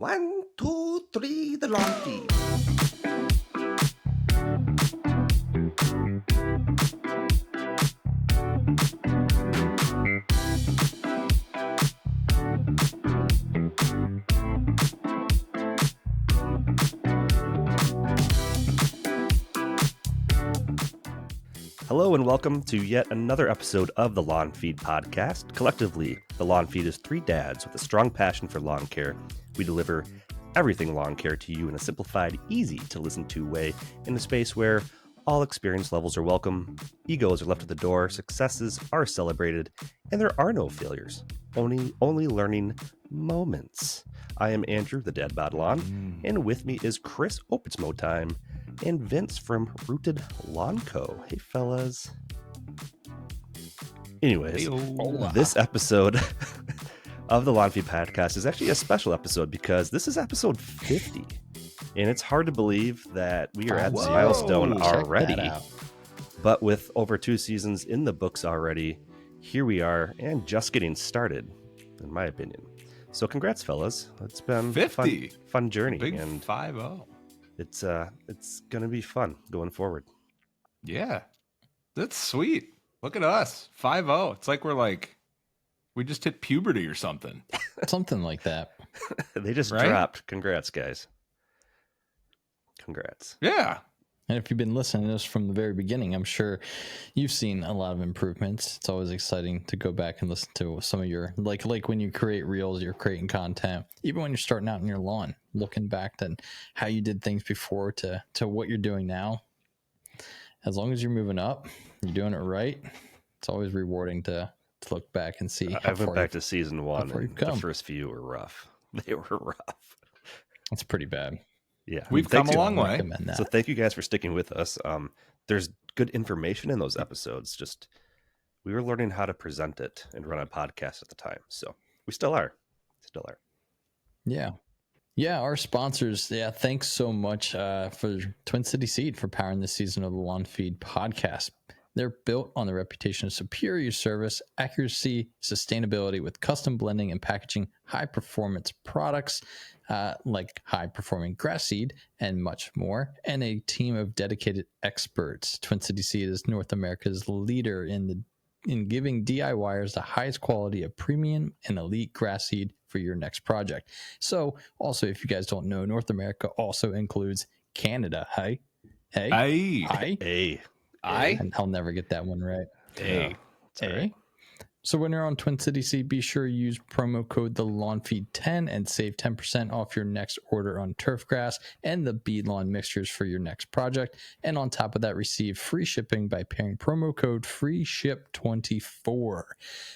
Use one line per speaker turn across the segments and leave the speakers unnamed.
One, two, three, the lawn feed. Hello and welcome to yet another episode of the Lawn Feed podcast. Collectively, the Lawn Feed is three dads with a strong passion for lawn care. We deliver everything lawn care to you in a simplified, easy to listen to way in a space where all experience levels are welcome, egos are left at the door, successes are celebrated, and there are no failures, only learning moments. I am Andrew, the Dad Bod Lawn, and with me is Chris, It's Mo Time, and Vince from Rooted Lawn Co. Hey, fellas. Anyways, this episode of the Lawn Feed podcast is actually a special episode because this is episode 50. And it's hard to believe that we are at this milestone already. But with over 2 seasons in the books already, here we are and just getting started, in my opinion. So congrats, fellas. It's been
50.
Fun journey.
Big
and
5-0.
It's going to be fun going forward.
Yeah. That's sweet. Look at us. 5-0. It's like we just hit puberty or something.
Something like that.
They just dropped. Congrats, guys. Congrats.
Yeah.
And if you've been listening to us from the very beginning, I'm sure you've seen a lot of improvements. It's always exciting to go back and listen to some of your, like when you create reels, you're creating content, even when you're starting out in your lawn, looking back at how you did things before to what you're doing now. As long as you're moving up, you're doing it right. It's always rewarding to look back and see.
I went back to season 1. And the first few were rough. They were rough.
That's pretty bad.
Yeah,
we've come a long way.
So thank you guys for sticking with us. There's good information in those episodes. Just we were learning how to present it and run a podcast at the time. So we still are.
Yeah, our sponsors. Yeah, thanks so much for Twin City Seed for powering this season of the Lawn Feed podcast. They're built on the reputation of superior service, accuracy, sustainability with custom blending and packaging high-performance products like high-performing grass seed and much more, and a team of dedicated experts. Twin City Seed is North America's leader in giving DIYers the highest quality of premium and elite grass seed for your next project. So, also, if you guys don't know, North America also includes Canada. Hey. And I'll never get that one right.
Hey.
Right. So when you're on Twin City Seed, be sure to use promo code TheLawnFeed10 and save 10% off your next order on turf grass and the bead lawn mixtures for your next project. And on top of that, receive free shipping by pairing promo code FREESHIP24.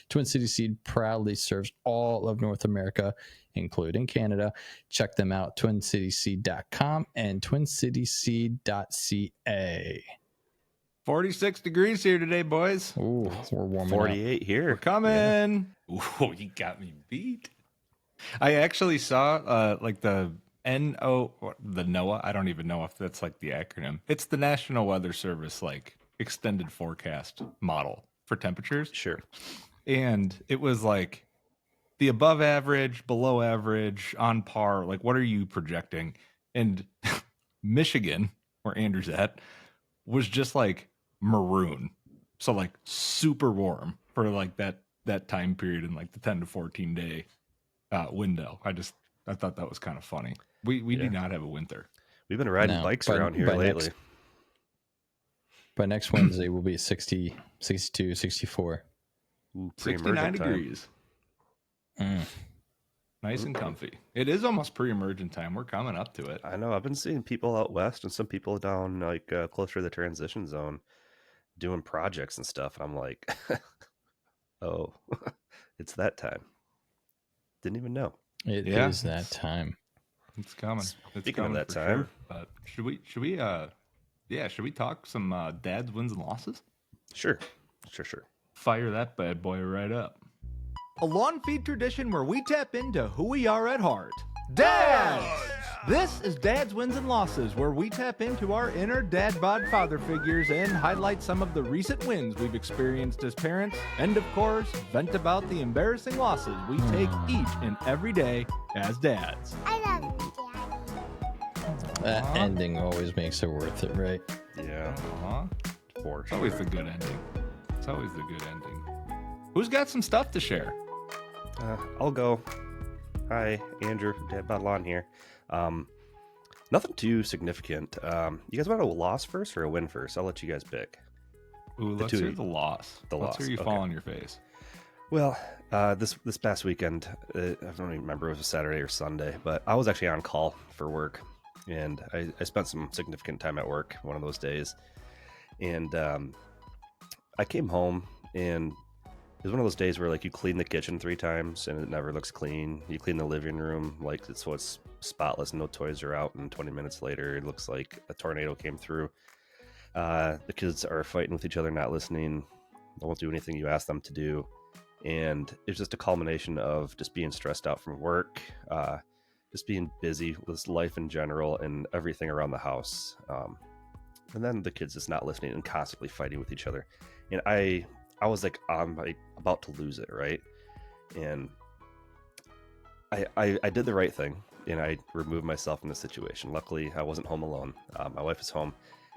Twin City Seed proudly serves all of North America, including Canada. Check them out, twincityseed.com and twincityseed.ca.
46 degrees here today, boys.
Ooh, we're warming
48
up.
here.
We're coming. Yeah. Ooh, you got me beat. I actually saw the NOAA. I don't even know if that's like the acronym. It's the National Weather Service extended forecast model for temperatures.
Sure.
And it was like the above average, below average, on par. Like, what are you projecting? And Michigan, where Andrew's at, was just like maroon, so like super warm for like that time period in like the 10 to 14 day window. I thought that was kind of funny. We do not have a winter.
We've been riding bikes around here lately.
By next Wednesday we'll be 60, 62, 64.
Ooh,
69 degrees. Nice and comfy. It is almost pre-emergent time. We're coming up to it.
I know. I've been seeing people out west and some people down closer to the transition zone doing projects and stuff. And I'm like, oh, it's that time. Didn't even know.
It is that time.
It's coming.
Speaking of that time,
sure. Should we talk some dads, wins, and losses?
Sure.
Fire that bad boy right up.
A lawn feed tradition where we tap into who we are at heart. Dads! This is Dad's Wins and Losses, where we tap into our inner dad bod father figures and highlight some of the recent wins we've experienced as parents, and of course, vent about the embarrassing losses we take each and every day as dads.
I love
That ending always makes it worth it, right?
Yeah, for
It's
sure.
always the good ending. It's always the good ending. Who's got some stuff to share?
I'll go. Hi, Andrew from Dad Bod Lawn here. Nothing too significant. You guys want a loss first or a win first? I'll let you guys pick.
Ooh, let's hear the loss. Let's hear you fall on your face.
Well, this past weekend, I don't even remember if it was Saturday or Sunday, but I was actually on call for work, and I spent some significant time at work one of those days. And I came home, and it was one of those days where like you clean the kitchen 3 times and it never looks clean. You clean the living room like it's spotless, no toys are out, and 20 minutes later it looks like a tornado came through. The kids are fighting with each other, not listening. They won't do anything you ask them to do. And it's just a culmination of just being stressed out from work, just being busy with life in general and everything around the house. And then the kids just not listening and constantly fighting with each other. And I was like, I'm about to lose it, right? And I did the right thing, and I removed myself from the situation. Luckily, I wasn't home alone. My wife is home.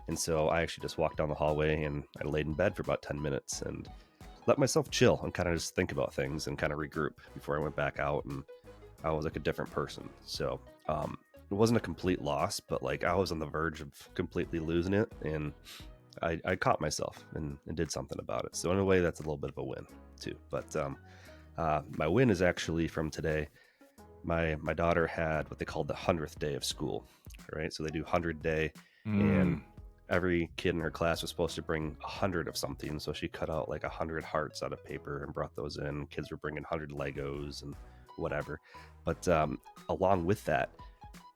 And so I actually just walked down the hallway and I laid in bed for about 10 minutes and let myself chill and kind of just think about things and kind of regroup before I went back out, and I was like a different person. So it wasn't a complete loss, but like I was on the verge of completely losing it, and I caught myself and did something about it. So in a way, that's a little bit of a win too. But my win is actually from today. My daughter had what they called the 100th day of school, right? So they do 100 day, and every kid in her class was supposed to bring 100 of something. So she cut out like 100 hearts out of paper and brought those in. Kids were bringing 100 Legos and whatever. But along with that,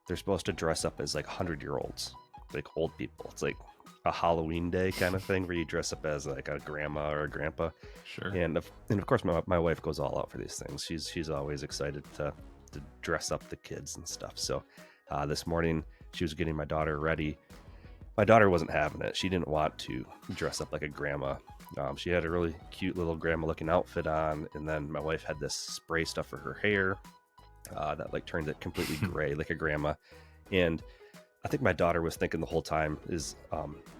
they're supposed to dress up as like 100-year-olds, like old people. It's like a Halloween day kind of thing where you dress up as like a grandma or a grandpa.
Sure.
And of course, my wife goes all out for these things. She's always excited to dress up the kids and stuff. So this morning she was getting my daughter ready. My daughter wasn't having it. She didn't want to dress up like a grandma. She had a really cute little grandma looking outfit on, and then my wife had this spray stuff for her hair that like turned it completely gray like a grandma. And I think my daughter was thinking the whole time is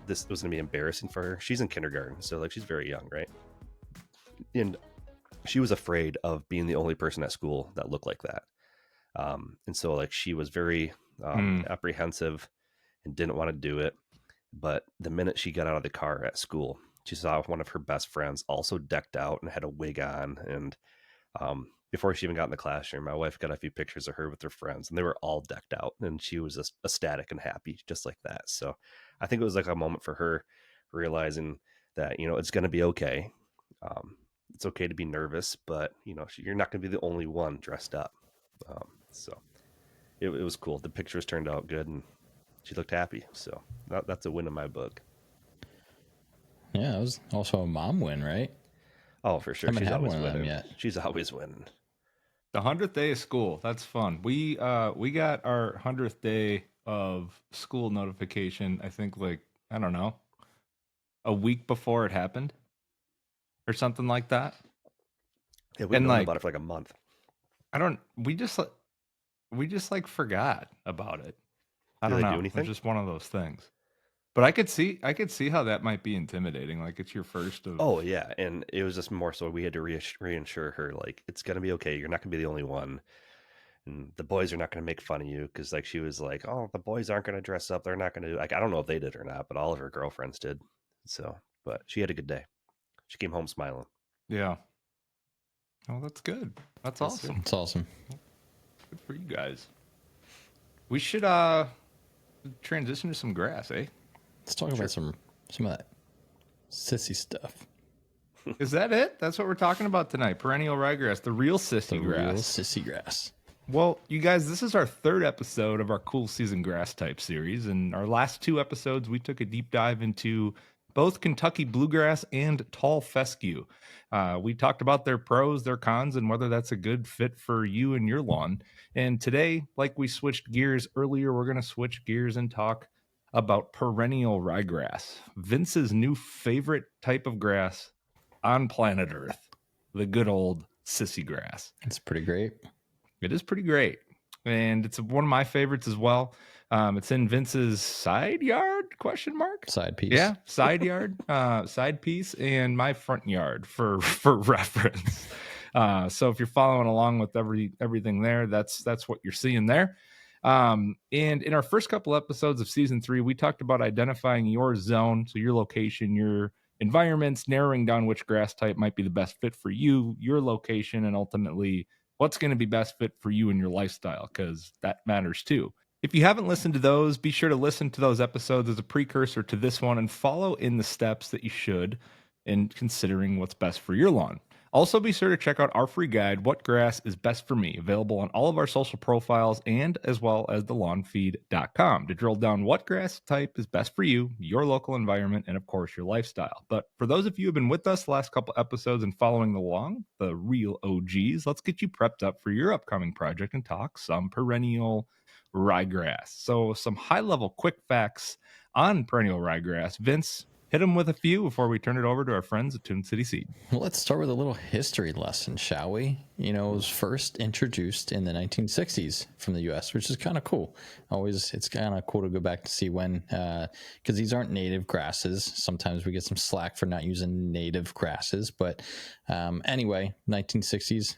this was gonna be embarrassing for her. She's in kindergarten, so like she's very young, right? And she was afraid of being the only person at school that looked like that. And so like she was very apprehensive and didn't want to do it. But the minute she got out of the car at school, she saw one of her best friends also decked out and had a wig on. And before she even got in the classroom, my wife got a few pictures of her with her friends, and they were all decked out, and she was just ecstatic and happy just like that. So I think it was like a moment for her realizing that, you know, it's going to be okay. It's okay to be nervous, but you know, you're not going to be the only one dressed up. So it was cool. The pictures turned out good, and she looked happy. So that's a win in my book.
Yeah, it was also a mom win, right?
Oh, for sure.
Haven't
She's
had
always
one of them
winning.
yet.
She's always winning.
The 100th day of school. That's fun. We got our 100th day of school notification, I think like, I don't know, a week before it happened or something like that.
Yeah, we've known about it for like a month.
We just like forgot about it. I
Do
don't
they
know.
do anything?
It's just one of those things. But I could see how that might be intimidating. Like it's your first of.
Oh yeah, and it was just more so we had to reassure her like it's gonna be okay. You're not gonna be the only one, and the boys are not gonna make fun of you because like she was like, oh, the boys aren't gonna dress up. They're not gonna do like I don't know if they did or not, but all of her girlfriends did. So, but she had a good day. She came home smiling.
Yeah. Oh, that's good. That's awesome.
It's awesome.
Good for you guys. We should transition to some grass, eh?
Let's talk about some of that sissy stuff.
Is that it? That's what we're talking about tonight. Perennial ryegrass, the real sissy grass.
Real sissy grass.
Well, you guys, this is our 3rd episode of our cool season grass type series. And our last 2 episodes, we took a deep dive into both Kentucky bluegrass and tall fescue. We talked about their pros, their cons, and whether that's a good fit for you and your lawn. And today, like we switched gears earlier, we're going to switch gears and talk about perennial ryegrass, Vince's new favorite type of grass on planet Earth, the good old sissy grass.
It's pretty great.
It is pretty great, and it's one of my favorites as well. It's in Vince's side yard, ?
Side piece.
Yeah, side yard, side piece, and my front yard for reference. So if you're following along with everything there, that's what you're seeing there. And in our first couple episodes of season 3, we talked about identifying your zone, so your location, your environments, narrowing down which grass type might be the best fit for you, your location, and ultimately what's going to be best fit for you and your lifestyle, because that matters too. If you haven't listened to those, be sure to listen to those episodes as a precursor to this one and follow in the steps that you should in considering what's best for your lawn. Also, be sure to check out our free guide, What Grass is Best for Me, available on all of our social profiles and as well as thelawnfeed.com to drill down what grass type is best for you, your local environment, and of course, your lifestyle. But for those of you who have been with us the last couple episodes and following along, the real OGs, let's get you prepped up for your upcoming project and talk some perennial ryegrass. So some high-level quick facts on perennial ryegrass. Vince, hit them with a few before we turn it over to our friends at Twin City Seed.
Well, let's start with a little history lesson, shall we? It was first introduced in the 1960s from the U.S., which is kind of cool. It's kind of cool to go back to see when, because these aren't native grasses. Sometimes we get some slack for not using native grasses, but anyway, 1960s,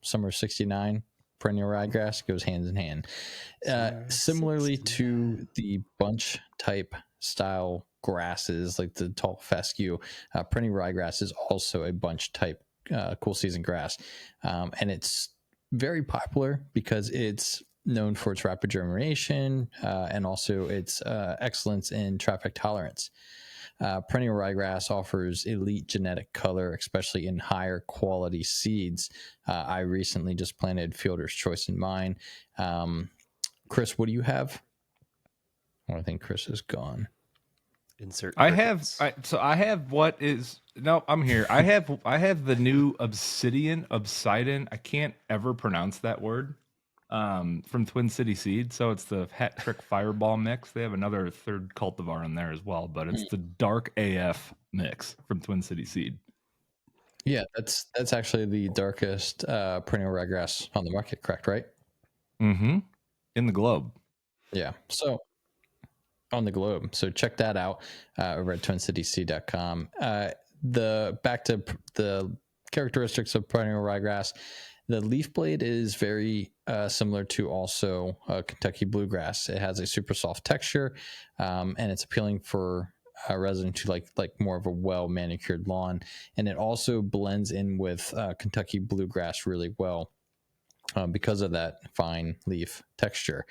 summer of 69. Perennial ryegrass goes hands in hand. Similarly to the bunch type style grasses like the tall fescue, perennial ryegrass is also a bunch type cool season grass, and it's very popular because it's known for its rapid germination and also its excellence in traffic tolerance. Perennial ryegrass offers elite genetic color, especially in higher quality seeds. I recently just planted Fielder's Choice in mine. Chris, what do you have? Oh, I think Chris is gone.
Insert.
I have what is no. I'm here. I have the new Obsidian. I can't ever pronounce that word. From Twin City Seed. So it's the Hat Trick Fireball mix. They have another third cultivar in there as well, but it's the Dark AF mix from Twin City Seed.
Yeah, that's actually the darkest perennial ryegrass on the market, correct, right?
Mm-hmm. In the globe.
Yeah. So on the globe. So check that out over at twincityseed.com. Back to the characteristics of perennial ryegrass. The leaf blade is very similar to also Kentucky bluegrass. It has a super soft texture, and it's appealing for residents who like more of a well manicured lawn. And it also blends in with Kentucky bluegrass really well because of that fine leaf texture.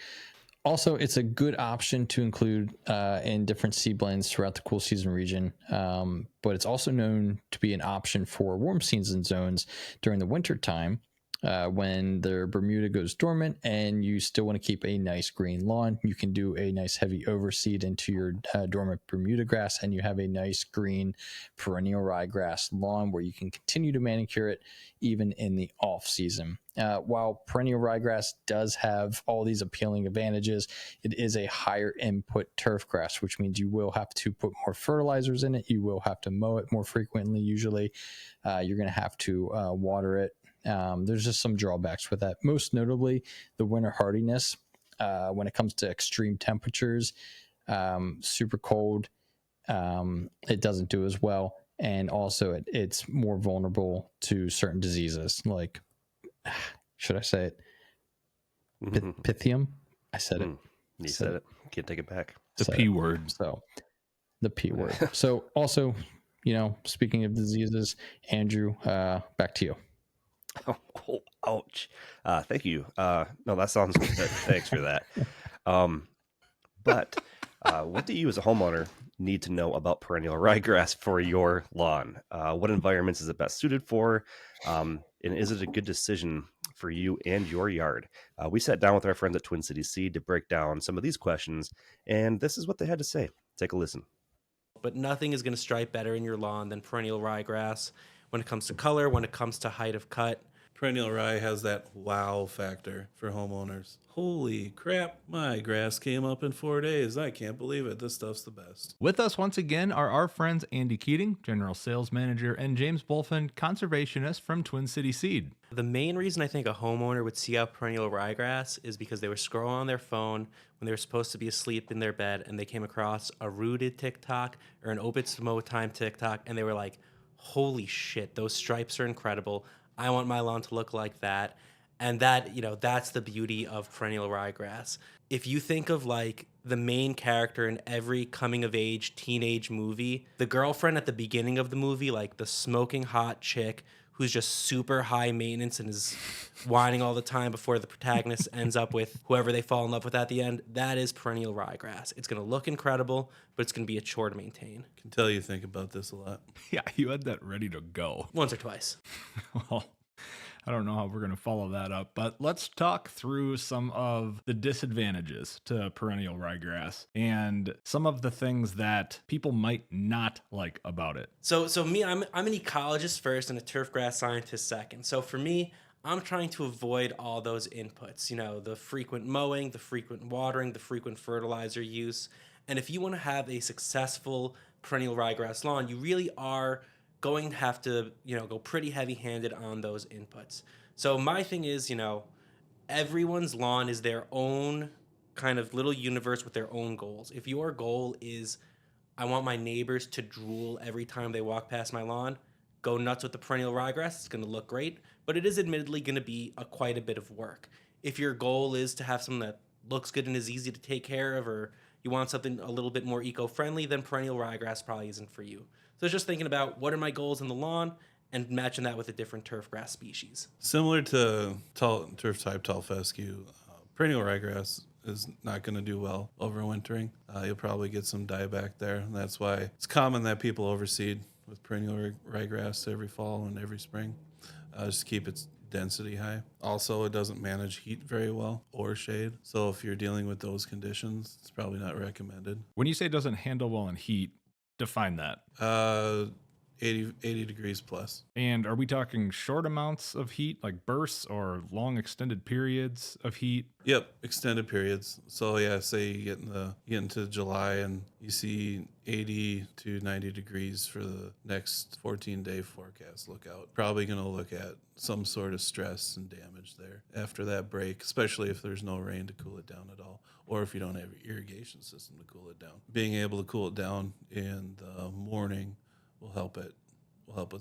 Also, it's a good option to include in different seed blends throughout the cool season region, but it's also known to be an option for warm season zones during the winter time. When the Bermuda goes dormant and you still want to keep a nice green lawn, you can do a nice heavy overseed into your dormant Bermuda grass, and you have a nice green perennial ryegrass lawn where you can continue to manicure it even in the off season. While perennial ryegrass does have all these appealing advantages, it is a higher input turf grass, which means you will have to put more fertilizers in it. You will have to mow it more frequently. Usually, you're going to have to water it. There's just some drawbacks with that. Most notably, the winter hardiness when it comes to extreme temperatures, super cold, it doesn't do as well. And also it's more vulnerable to certain diseases like, should I say it? Pythium? I said it.
You said it. Can't take it back.
The P word.
So the P word. So also, speaking of diseases, Andrew, back to you.
Oh, ouch. Thank you. No, that sounds good. Thanks for that. But what do you as a homeowner need to know about perennial ryegrass for your lawn? What environments is it best suited for? And is it a good decision for you and your yard? We sat down with our friends at Twin City Seed to break down some of these questions, and this is what they had to say. Take a listen.
But nothing is going to stripe better in your lawn than perennial ryegrass when it comes to color, when it comes to height of cut.
Perennial Rye has that wow factor for homeowners. Holy crap, my grass came up in 4 days. I can't believe it. This stuff's the best.
With us once again are our friends Andy Keating, General Sales Manager, and James Bolfin, Conservationist from Twin City Seed.
The main reason I think a homeowner would seek out perennial ryegrass is because they were scrolling on their phone when they were supposed to be asleep in their bed and they came across a rooted TikTok or an Obits to Mow Time TikTok and they were like, holy shit, those stripes are incredible. I want my lawn to look like that. And that, that's the beauty of perennial ryegrass. If you think of like the main character in every coming of age teenage movie, the girlfriend at the beginning of the movie, like the smoking hot chick who's just super high maintenance and is whining all the time before the protagonist ends up with whoever they fall in love with at the end, that is perennial ryegrass. It's going to look incredible, but it's going to be a chore to maintain.
I can tell you think about this a lot.
Yeah, you had that ready to go.
Once or twice.
Well, I don't know how we're going to follow that up, but let's talk through some of the disadvantages to perennial ryegrass and some of the things that people might not like about it.
So me, I'm an ecologist first and a turfgrass scientist second. So for me, I'm trying to avoid all those inputs, the frequent mowing, the frequent watering, the frequent fertilizer use. And if you want to have a successful perennial ryegrass lawn, you really are going to have to, go pretty heavy-handed on those inputs. So my thing is, everyone's lawn is their own kind of little universe with their own goals. If your goal is, I want my neighbors to drool every time they walk past my lawn, go nuts with the perennial ryegrass. It's going to look great, but it is admittedly going to be quite a bit of work. If your goal is to have something that looks good and is easy to take care of, or you want something a little bit more eco-friendly, then perennial ryegrass probably isn't for you. So just thinking about what are my goals in the lawn and matching that with a different turfgrass species.
Similar to turf type tall fescue, perennial ryegrass is not going to do well overwintering. You'll probably get some dieback there. And that's why it's common that people overseed with perennial ryegrass every fall and every spring, just to keep its density high. Also, it doesn't manage heat very well or shade. So if you're dealing with those conditions, it's probably not recommended.
When you say it doesn't handle well in heat, define that.
80 degrees plus.
And are we talking short amounts of heat, like bursts, or long extended periods of heat?
Yep, extended periods. So yeah, say you get into July and you see 80 to 90 degrees for the next 14-day forecast. Look out. Probably going to look at some sort of stress and damage there after that break, especially if there's no rain to cool it down at all, or if you don't have an irrigation system to cool it down. Being able to cool it down in the morning will help it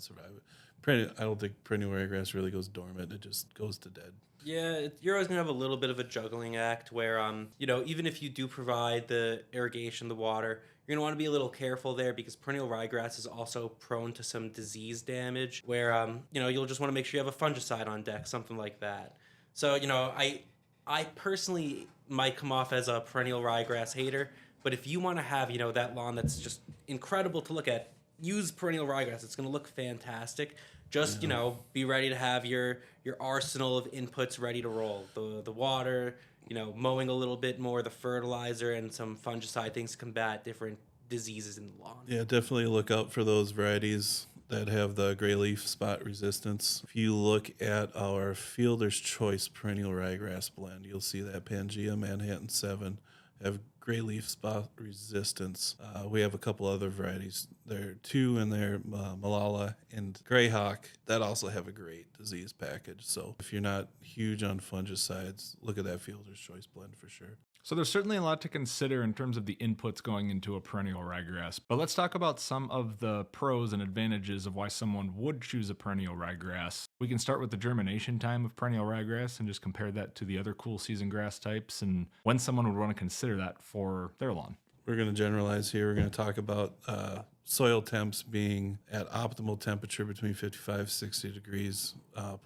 survive it. I don't think perennial ryegrass really goes dormant. It just goes to dead.
Yeah, you're always going to have a little bit of a juggling act where, even if you do provide the irrigation, the water, you're going to want to be a little careful there because perennial ryegrass is also prone to some disease damage where, you'll just want to make sure you have a fungicide on deck, something like that. So, I personally might come off as a perennial ryegrass hater, but if you want to have, that lawn that's just incredible to look at, use perennial ryegrass. It's going to look fantastic. Just, be ready to have your arsenal of inputs ready to roll. The water, mowing a little bit more, the fertilizer, and some fungicide things to combat different diseases in the lawn.
Yeah, definitely look out for those varieties that have the gray leaf spot resistance. If you look at our Fielder's Choice perennial ryegrass blend, you'll see that Pangea Manhattan 7 have gray leaf spot resistance. We have a couple other varieties. There are two in there, Malala and Greyhawk, that also have a great disease package. So if you're not huge on fungicides, look at that Fielder's Choice blend for sure.
So there's certainly a lot to consider in terms of the inputs going into a perennial ryegrass. But let's talk about some of the pros and advantages of why someone would choose a perennial ryegrass. We can start with the germination time of perennial ryegrass and just compare that to the other cool season grass types and when someone would want to consider that for their lawn.
We're going to generalize here. We're going to talk about soil temps being at optimal temperature between 55, 60 degrees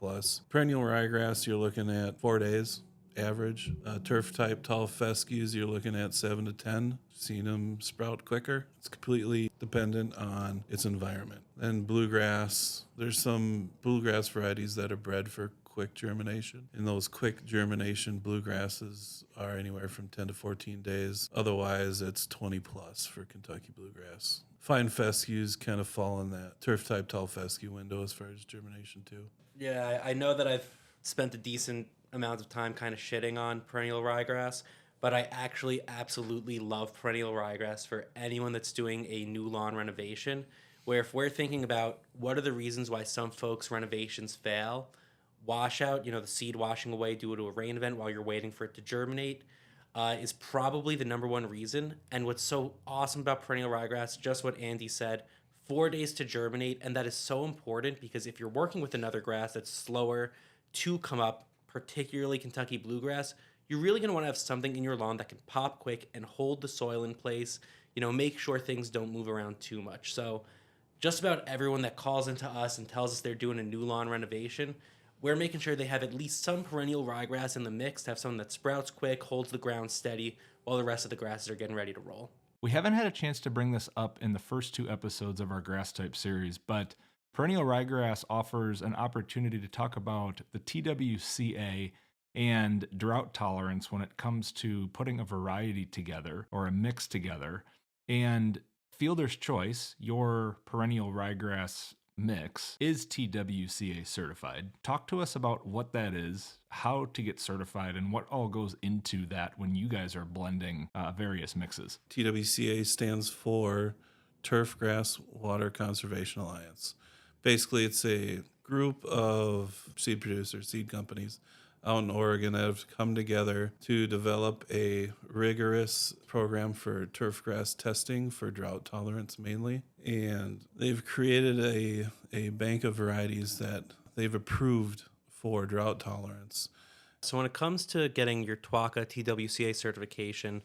plus. Perennial ryegrass, you're looking at 4 days. Average. Turf type tall fescues, you're looking at 7 to 10. Seen them sprout quicker. It's completely dependent on its environment. And bluegrass, there's some bluegrass varieties that are bred for quick germination. And those quick germination bluegrasses are anywhere from 10 to 14 days. Otherwise, it's 20 plus for Kentucky bluegrass. Fine fescues kind of fall in that turf type tall fescue window as far as germination too.
Yeah, I know that I've spent a decent amount of time kind of shitting on perennial ryegrass, but I actually absolutely love perennial ryegrass for anyone that's doing a new lawn renovation. Where if we're thinking about what are the reasons why some folks' renovations fail, washout, the seed washing away due to a rain event while you're waiting for it to germinate, is probably the number one reason. And what's so awesome about perennial ryegrass, just what Andy said, 4 days to germinate. And that is so important because if you're working with another grass that's slower to come up, particularly Kentucky bluegrass, you're really going to want to have something in your lawn that can pop quick and hold the soil in place, make sure things don't move around too much. So, just about everyone that calls into us and tells us they're doing a new lawn renovation, we're making sure they have at least some perennial ryegrass in the mix to have something that sprouts quick, holds the ground steady, while the rest of the grasses are getting ready to roll.
We haven't had a chance to bring this up in the first 2 episodes of our grass type series, but perennial ryegrass offers an opportunity to talk about the TWCA and drought tolerance when it comes to putting a variety together or a mix together. And Fielder's Choice, your perennial ryegrass mix, is TWCA certified. Talk to us about what that is, how to get certified, and what all goes into that when you guys are blending various mixes.
TWCA stands for Turfgrass Water Conservation Alliance. Basically, it's a group of seed producers, seed companies out in Oregon that have come together to develop a rigorous program for turfgrass testing for drought tolerance mainly. And they've created a bank of varieties that they've approved for drought tolerance.
So when it comes to getting your TWACA TWCA certification,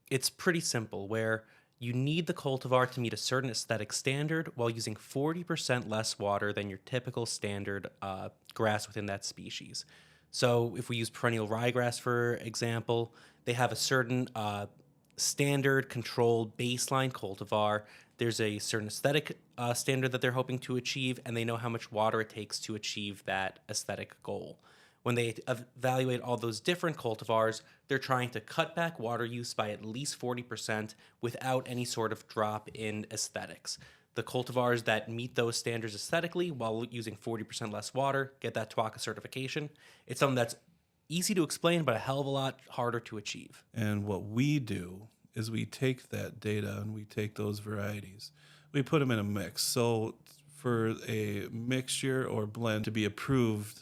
it's pretty simple where you need the cultivar to meet a certain aesthetic standard while using 40% less water than your typical standard grass within that species. So if we use perennial ryegrass, for example, they have a certain standard controlled baseline cultivar. There's a certain aesthetic standard that they're hoping to achieve, and they know how much water it takes to achieve that aesthetic goal. When they evaluate all those different cultivars, they're trying to cut back water use by at least 40% without any sort of drop in aesthetics. The cultivars that meet those standards aesthetically while using 40% less water get that TWACA certification. It's something that's easy to explain, but a hell of a lot harder to achieve.
And what we do is we take that data and we take those varieties, we put them in a mix. So for a mixture or blend to be approved,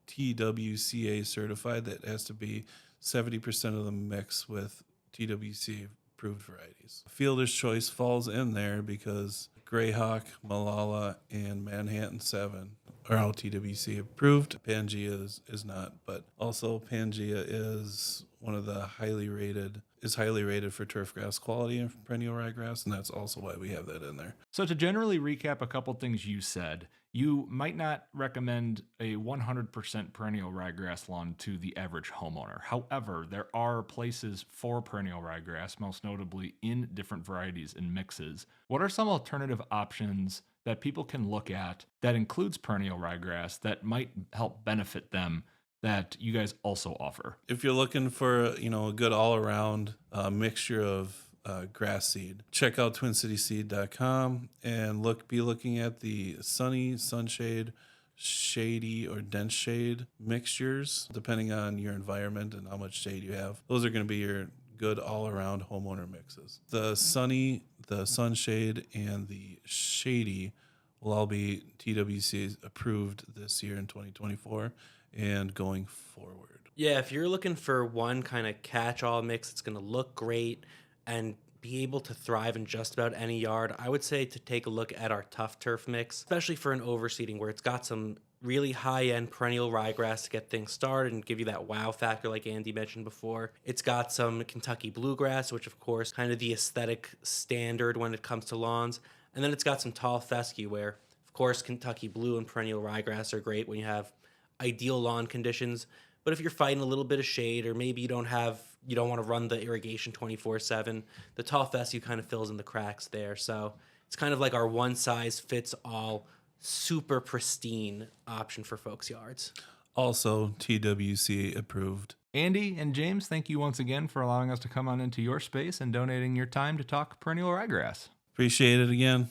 TWCA certified, that has to be 70% of the mix with TWCA approved varieties. Fielder's Choice falls in there because Greyhawk, Malala, and Manhattan 7 are all TWC approved. Pangea is not, but also Pangea is one of the highly rated for turfgrass quality and perennial ryegrass, and that's also why we have that in there.
So to generally recap a couple things you said, you might not recommend a 100% perennial ryegrass lawn to the average homeowner. However, there are places for perennial ryegrass, most notably in different varieties and mixes. What are some alternative options that people can look at that includes perennial ryegrass that might help benefit them that you guys also offer?
If you're looking for a good all-around mixture of grass seed, check out twincityseed.com and be looking at the sunny, sunshade, shady, or dense shade mixtures, depending on your environment and how much shade you have. Those are going to be your good all-around homeowner mixes. The sunny, the sunshade, and the shady will all be TWC approved this year in 2024 and going forward.
Yeah, if you're looking for one kind of catch-all mix that's going to look great and be able to thrive in just about any yard, I would say to take a look at our Tough Turf mix, especially for an overseeding where it's got some really high-end perennial ryegrass to get things started and give you that wow factor like Andy mentioned before. It's got some Kentucky bluegrass, which of course kind of the aesthetic standard when it comes to lawns. And then it's got some tall fescue where, of course, Kentucky blue and perennial ryegrass are great when you have ideal lawn conditions. But if you're fighting a little bit of shade, or maybe you don't want to run the irrigation 24/7, the tall fescue kind of fills in the cracks there. So it's kind of like our one size fits all, super pristine option for folks' yards.
Also TWC approved.
Andy and James, thank you once again for allowing us to come on into your space and donating your time to talk perennial ryegrass.
Appreciate it again.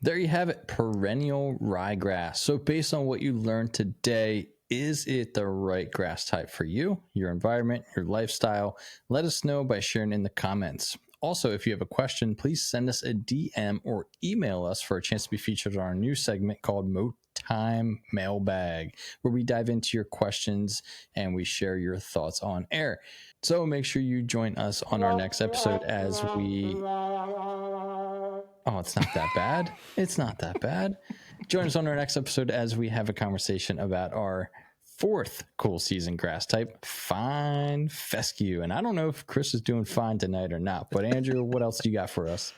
There you have it, perennial ryegrass. So based on what you learned today, is it the right grass type for you, your environment, your lifestyle? Let us know by sharing in the comments. Also, if you have a question, please send us a DM or email us for a chance to be featured on our new segment called Mo Time Mailbag, where we dive into your questions and we share your thoughts on air. So make sure you join us on our next episode as we... Oh, it's not that bad. It's not that bad. Join us on our next episode as we have a conversation about our fourth cool season grass type, fine fescue. And I don't know if Chris is doing fine tonight or not, but Andrew, what else do you got for us?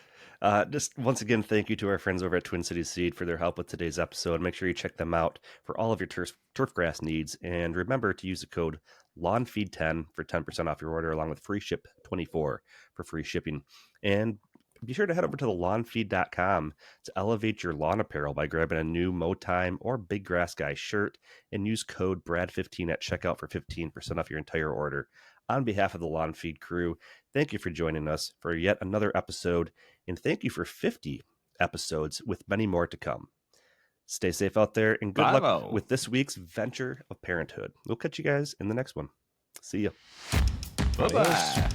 Just once again, thank you to our friends over at Twin Cities Seed for their help with today's episode. Make sure you check them out for all of your turf grass needs. And remember to use the code LawnFeed10 for 10% off your order, along with free ship 24 for free shipping. And be sure to head over to thelawnfeed.com to elevate your lawn apparel by grabbing a new Mow Time or Big Grass Guy shirt and use code BRAD15 at checkout for 15% off your entire order. On behalf of the Lawn Feed crew, thank you for joining us for yet another episode, and thank you for 50 episodes with many more to come. Stay safe out there, and good luck with this week's venture of parenthood. We'll catch you guys in the next one. See ya.
Bye-bye.